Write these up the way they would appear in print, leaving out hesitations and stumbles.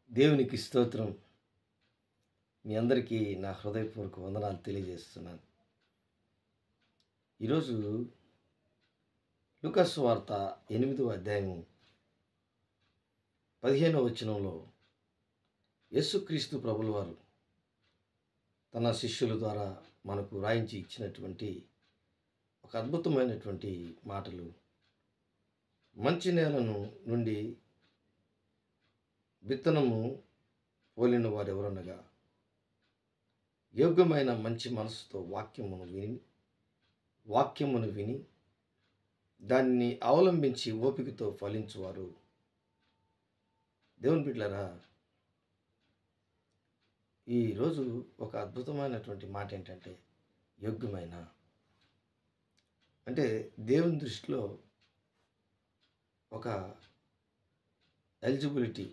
దేవునికి స్తోత్రం. మీ అందరికీ నా హృదయపూర్వక వందనాలు తెలియజేస్తున్నాను. ఈరోజు లూకా సువార్త 8వ అధ్యాయము 15వ వచనంలో యేసుక్రీస్తు ప్రభుల వారు తన శిష్యుల ద్వారా మనకు రాయించి ఇచ్చినటువంటి ఒక అద్భుతమైనటువంటి మాటలు. మంచి నేలను నుండి విత్తనము పోలిన వారెవరనగా యోగ్యమైన మంచి మనసుతో వాక్యమును విని దాన్ని అవలంబించి ఓపికతో ఫలించువారు. దేవుని బిడ్డలారా, ఈరోజు ఒక అద్భుతమైనటువంటి మాట ఏంటంటే యోగ్యమైన అంటే దేవుని దృష్టిలో ఒక ఎలిజిబిలిటీ,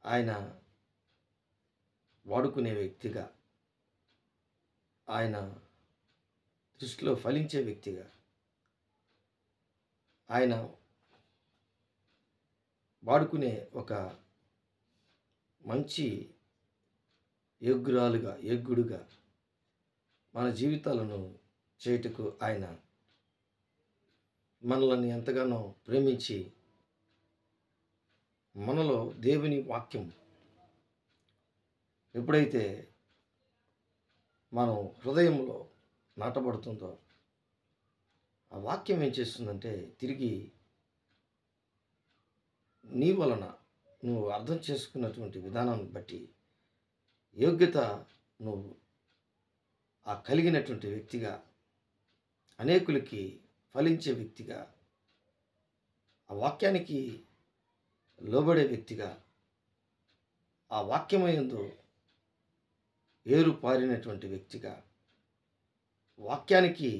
ఆయన వాడుకునే వ్యక్తిగా, ఆయన దృష్టిలో ఫలించే వ్యక్తిగా, ఆయన వాడుకునే ఒక మంచి యోగ్యుడుగా మన జీవితాలను చేయుటకు ఆయన మనల్ని ఎంతగానో ప్రేమించి మనలో దేవుని వాక్యం ఎప్పుడైతే మనం హృదయంలో నాటబడుతుందో ఆ వాక్యం ఏం చేస్తుందంటే తిరిగి నీ వలన నువ్వు అర్థం చేసుకున్నటువంటి విధానాన్ని బట్టి యోగ్యత నువ్వు ఆ కలిగినటువంటి వ్యక్తిగా, అనేకులకి ఫలించే వ్యక్తిగా, ఆ వాక్యానికి లోబడే వ్యక్తిగా, ఆ వాక్యమయందు ఏరు పారినటువంటి వ్యక్తిగా, వాక్యానికి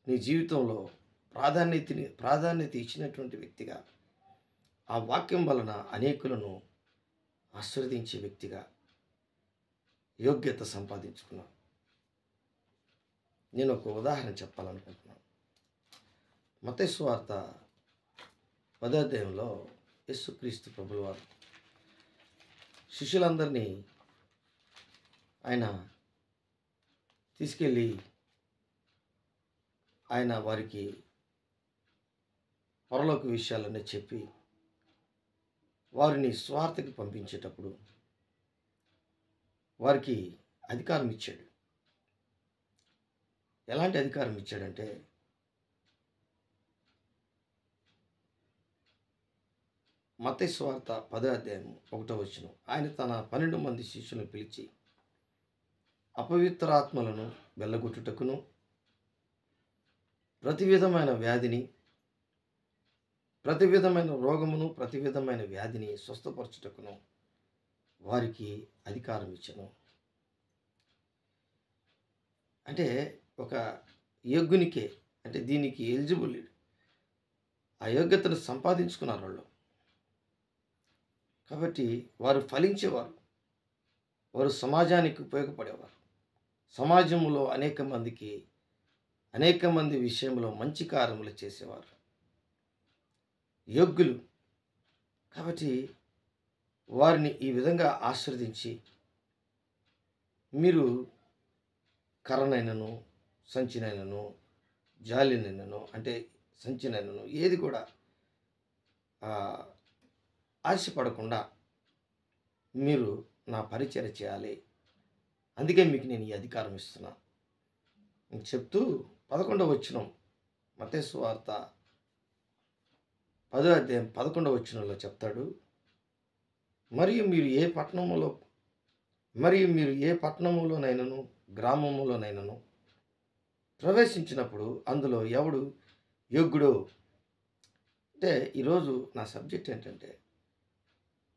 నీ జీవితంలో ప్రాధాన్యత ఇచ్చినటువంటి వ్యక్తిగా, ఆ వాక్యం వలన అనేకులను ఆశీర్వదించే వ్యక్తిగా యోగ్యత సంపాదించుకున్నాను. నేను ఒక ఉదాహరణ చెప్పాలనుకుంటున్నాను. మత్తయి సువార్త 10వ అధ్యాయంలో యేసుక్రీస్తు ప్రభుల వారు శిష్యులందరినీ ఆయన తీసుకెళ్ళి ఆయన వారికి పరలోక విషయాలన్నీ చెప్పి వారిని స్వార్థకి పంపించేటప్పుడు వారికి అధికారం ఇచ్చాడు. ఎలాంటి అధికారం ఇచ్చాడంటే, మత్తయి సువార్త 10వ అధ్యాయం 1వ వచనం, ఆయన తన 12 మంది శిష్యులను పిలిచి అపవిత్రాత్మలను వెళ్ళగొట్టుటకును ప్రతి విధమైన వ్యాధిని, ప్రతి విధమైన రోగమును, ప్రతి విధమైన వ్యాధిని స్వస్థపరచుటకును వారికి అధికారం ఇచ్చను. అంటే ఒక యోగ్యునికే, అంటే దీనికి ఎలిజిబుల్, ఆ యోగ్యతను సంపాదించుకున్నారు వాళ్ళు. కాబట్టి వారు ఫలించేవారు, వారు సమాజానికి ఉపయోగపడేవారు, సమాజంలో అనేక మంది విషయంలో మంచి కార్యములు చేసేవారు, యోగ్యులు. కాబట్టి వారిని ఈ విధంగా ఆశీర్వదించి, మీరు కర్రనైనను, సంచినైనను, జాలినైనను, అంటే సంచినైనను ఏది కూడా ఆశపడకుండా మీరు నా పరిచర్య చేయాలి, అందుకే మీకు నేను ఈ అధికారం ఇస్తున్నా చెప్తూ 11వ వచనం, మత్తయి సువార్త 10వ అధ్యాయం 11వ వచనంలో చెప్తాడు, మరియు మీరు ఏ పట్టణములోనైనను గ్రామములోనైనను ప్రవేశించినప్పుడు అందులో ఎవడు యోగ్యుడో. అంటే ఈరోజు నా సబ్జెక్ట్ ఏంటంటే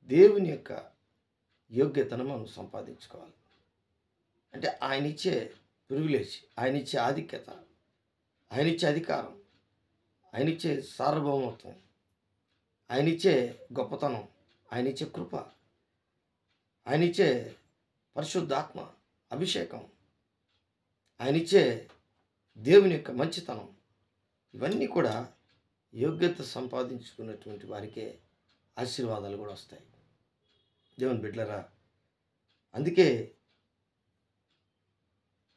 దేవుని యొక్క యోగ్యతను మనం సంపాదించుకోవాలి. అంటే ఆయన ఇచ్చే ప్రివిలేజ్, ఆయన ఇచ్చే ఆధిక్యత, ఆయన ఇచ్చే అధికారం, ఆయన ఇచ్చే సార్వభౌమత్వం, ఆయన ఇచ్చే గొప్పతనం, ఆయన ఇచ్చే కృప, ఆయన ఇచ్చే పరిశుద్ధాత్మ అభిషేకం, ఆయన ఇచ్చే దేవుని యొక్క మంచితనం, ఇవన్నీ కూడా యోగ్యత సంపాదించుకున్నటువంటి వారికే ఆశీర్వాదాలు కూడా వస్తాయి. దేవుని బిడ్డలారా, అందుకే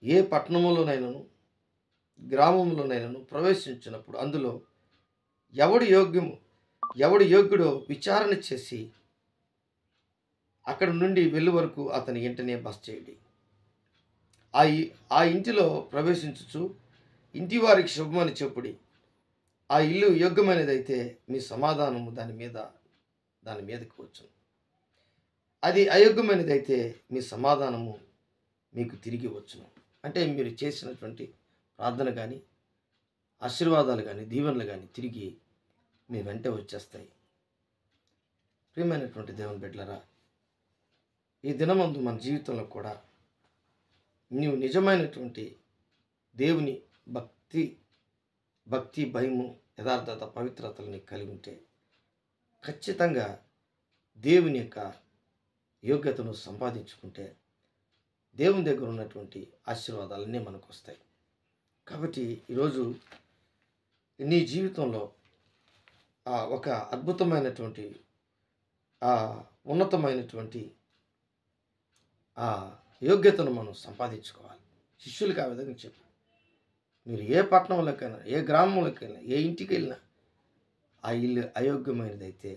ఏ పట్టణంలోనైనాను గ్రామంలోనైనాను ప్రవేశించినప్పుడు అందులో ఎవడు యోగ్యము ఎవడు యోగ్యుడో విచారణ చేసి అక్కడ నుండి వెళ్ళు వరకు అతని ఇంటనే బస చేయండి. ఆ ఇంటిలో ప్రవేశించుచు ఇంటి వారికి శుభమని చెప్పుడి. ఆ ఇల్లు యోగ్యమైనదైతే మీ సమాధానము దాని మీదకి వచ్చును. అది అయోగ్యమైనదైతే మీ సమాధానము మీకు తిరిగి వచ్చును. అంటే మీరు చేసినటువంటి ప్రార్థన కానీ ఆశీర్వాదాలు కానీ దీవెనలు కానీ తిరిగి మీ వెంట వచ్చేస్తాయి. ప్రియమైనటువంటి దేవుని బిడ్డలారా, ఈ దినమందు మన జీవితంలో కూడా నీవు నిజమైనటువంటి దేవుని భక్తి భయము యథార్థత పవిత్రతలని కలిగి ఉంటే ఖచ్చితంగా దేవుని యొక్క యోగ్యతను సంపాదించుకుంటే దేవుని దగ్గర ఉన్నటువంటి ఆశీర్వాదాలన్నీ మనకు వస్తాయి. కాబట్టి ఈరోజు నీ జీవితంలో ఒక అద్భుతమైనటువంటి ఉన్నతమైనటువంటి యోగ్యతను మనం సంపాదించుకోవాలి. శిష్యులకు ఆ విధంగా చెప్పు. మీరు ఏ పట్టణంలోకైనా ఏ గ్రామంలోకి వెళ్ళినా ఏ ఇంటికి వెళ్ళినా ఆ ఇల్లు అయోగ్యమైనదైతే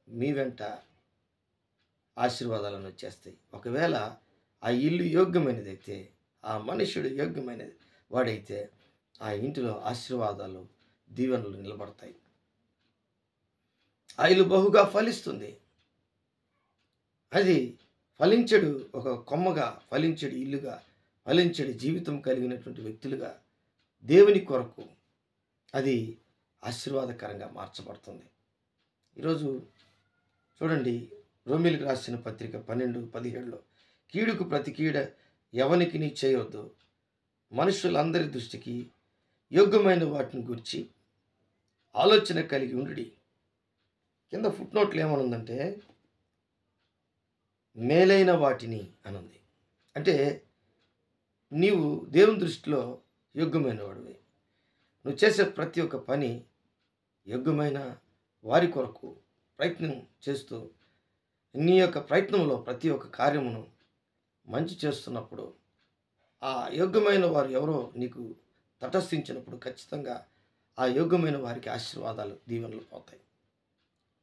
మీ వెంట ఆశీర్వాదాలను వచ్చేస్తాయి. ఒకవేళ ఆ ఇల్లు యోగ్యమైనదైతే ఆ మనుష్యుడు యోగ్యమైనది వాడైతే ఆ ఇంటిలో ఆశీర్వాదాలు దీవెనలు నిలబడతాయి. ఆ ఇల్లు బహుగా ఫలిస్తుంది. అది ఫలించడు ఒక కొమ్మగా, ఫలించడు ఇల్లుగా, ఫలించడు జీవితం కలిగినటువంటి వ్యక్తులుగా దేవుని కొరకు అది ఆశీర్వాదకరంగా మార్చబడుతుంది. ఈరోజు చూడండి, రోమీయులకు రాసిన పత్రిక 12:17 కీడుకు ప్రతి కీడ ఎవనికి నీ చేయవద్దు, మనుషులందరి దృష్టికి యోగ్యమైన వాటిని గురించి ఆలోచన కలిగి ఉండుడి. కింద ఫుట్నోట్లు ఏమనుందంటే మేలైన వాటిని అనుంది. అంటే నీవు దేవుని దృష్టిలో యోగ్యమైన వాడివి. నువ్వు చేసే ప్రతి ఒక్క పని యోగ్యమైన వారి కొరకు ప్రయత్నం చేస్తూ నీ యొక్క ప్రయత్నంలో ప్రతి ఒక్క కార్యమును మంచి చేస్తున్నప్పుడు ఆ యోగ్యమైన వారు ఎవరో నీకు తటస్థించినప్పుడు ఖచ్చితంగా ఆ యోగ్యమైన వారికి ఆశీర్వాదాలు దీవెనలు పోతాయి.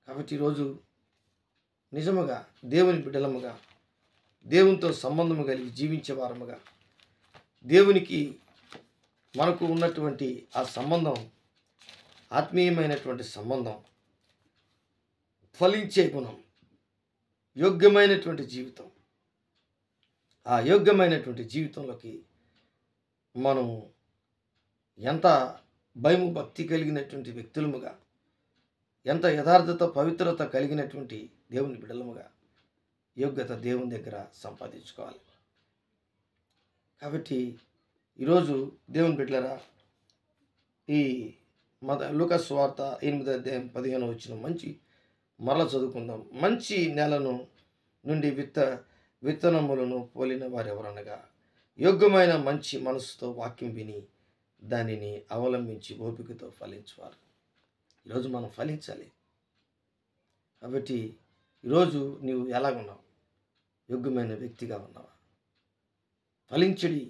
కాబట్టి ఈరోజు నిజముగా దేవుని బిడ్డలముగా దేవునితో సంబంధము కలిగి జీవించే వారముగా దేవునికి మనకు ఉన్నటువంటి ఆ సంబంధం ఆత్మీయమైనటువంటి సంబంధం, ఫలించే గుణం, యోగ్యమైనటువంటి జీవితం, ఆ యోగ్యమైనటువంటి జీవితంలోకి మనము ఎంత భయము భక్తి కలిగినటువంటి వ్యక్తులముగా, ఎంత యథార్థత పవిత్రత కలిగినటువంటి దేవుని బిడ్డలముగా యోగ్యత దేవుని దగ్గర సంపాదించుకోవాలి. కాబట్టి ఈరోజు దేవుని బిడ్డలారా, ఈ లూకా సువార్త 8:15 మంచి మరల చదువుకుందాం. మంచి నేలను నుండి విత్తనములను పోలిన వారెవరనగా యోగ్యమైన మంచి మనసుతో వాక్యం విని దానిని అవలంబించి ఓపికతో ఫలించువారు. ఈరోజు మనం ఫలించాలి. కాబట్టి ఈరోజు నీవు ఎలాగున్నావు? యోగ్యమైన వ్యక్తిగా ఉన్నావా? ఫలించడి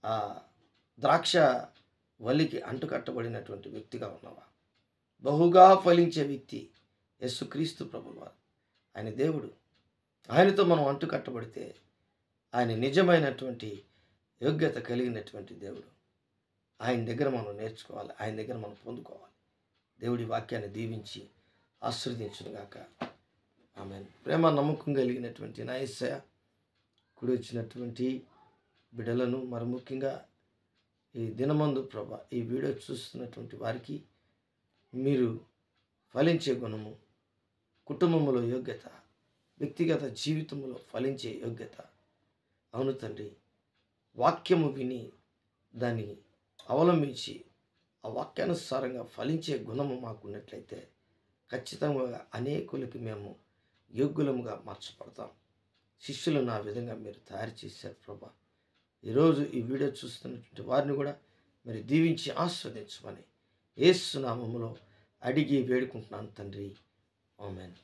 ఆ ద్రాక్ష వల్లికి అంటుకట్టబడినటువంటి వ్యక్తిగా ఉన్నావా? బహుగా ఫలించే వ్యక్తి యేసుక్రీస్తు ప్రభువారు. ఆయన దేవుడు. ఆయనతో మనం అంటుకట్టబడితే ఆయన నిజమైనటువంటి యోగ్యత కలిగినటువంటి దేవుడు. ఆయన దగ్గర మనం నేర్చుకోవాలి, ఆయన దగ్గర మనం పొందుకోవాలి. దేవుడి వాక్యాన్ని దీవించి ఆశీర్వదించునుగాక. ఆమేన్. ప్రేమ నమ్మకం కలిగినటువంటి నా యేసయ్య, కూడి వచ్చినటువంటి బిడ్డలను మరి ముఖ్యంగా ఈ దినమందు ప్రభా ఈ వీడియో చూస్తున్నటువంటి వారికి మీరు ఫలించే గుణము, కుటుంబంలో యోగ్యత, వ్యక్తిగత జీవితంలో ఫలించే యోగ్యత, అవును తండ్రి, వాక్యము విని దాన్ని అవలంబించి ఆ వాక్యానుసారంగా ఫలించే గుణము మాకున్నట్లయితే ఖచ్చితంగా అనేకులకి మేము యోగ్యులముగా మార్చబడతాం. శిష్యులను ఆ విధంగా మీరు తయారు చేశారు ప్రభా. ఈరోజు ఈ వీడియో చూస్తున్నటువంటి వారిని కూడా మీరు దీవించి ఆస్వాదించమని యేసు నామములో అడిగి వేడుకుంటున్నాను తండ్రి. ఆమేన్.